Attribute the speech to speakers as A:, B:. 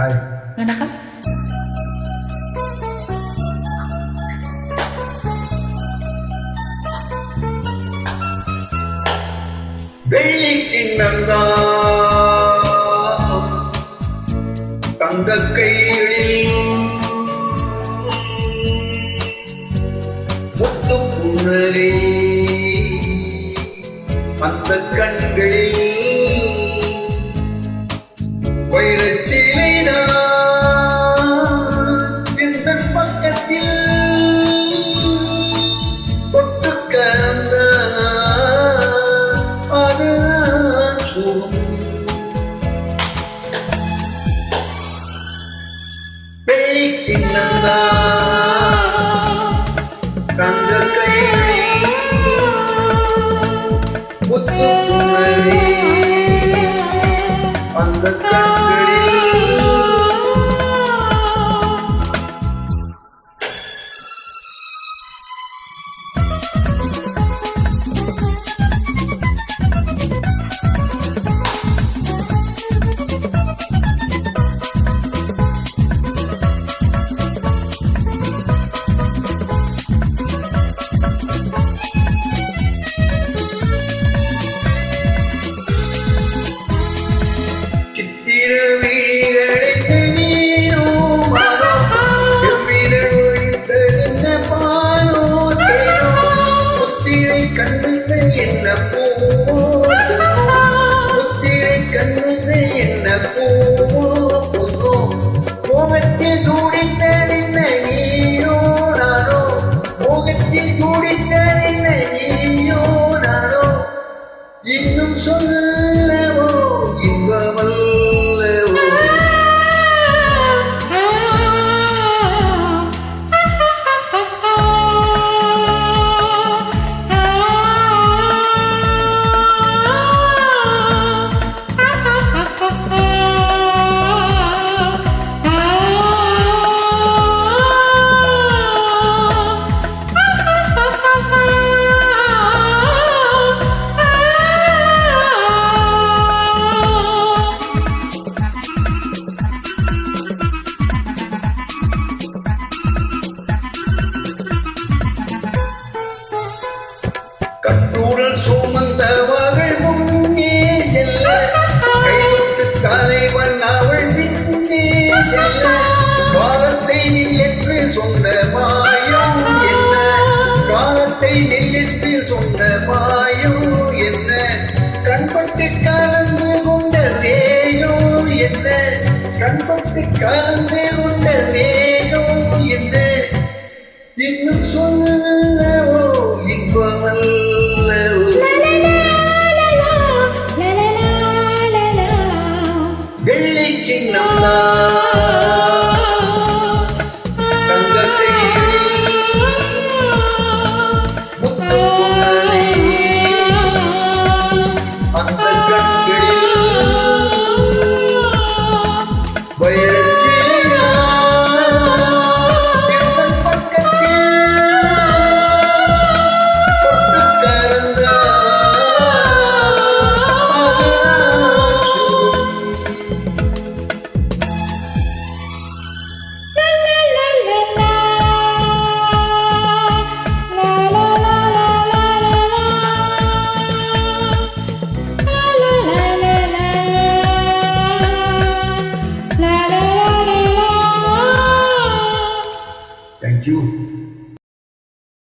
A: Hi.
B: வணக்கம்.
A: வெள்ளி கிண்ணம்தான் தங்க கைகளில் முத்து புன்னரே அந்த கண்களில் வைரச்சிலைதான் எந்த பக்கத்தில் தொட்டு கலந்த அதுதான் சுகம். வெள்ளி கிண்ணம்தான் தங்க கைகளில் முத்து புன்னரே அந்த கண்களில் என்ன பூவோ பொன்னோ மோகத்தில் துடித்ததென்ன நீயோ நானோ மோகத்தில் துடித்ததென்ன நீயோ நானோ இன்னும் சொல்லவோ இன்பமல்லவோ கட்டுடல் சுமந்தவர்கள் முன்னே செல்ல கைவிட்டு தலைவன் அவள் பின்னே செல்ல காலத்தை நில்லென்று சொன்ன மாயம் என்ன காலத்தை நில்லென்று சொன்ன மாயம் என்ன கண்பட்டு கலந்து கொண்ட நேயோ என்ன கண்பட்டு கலந்து கொண்ட நேயோ என்ன இன்னும் சொல்லவோ இன்பமல்ல வெள்ளி கிண்ணம்தான் தங்க கைகளில் முத்து புன்னரே அந்த கண்களில் வைரச்சிலைதான் எந்த பக்கத்தில் தொட்டு கலந்த அதுதான் சுகம். Thank you.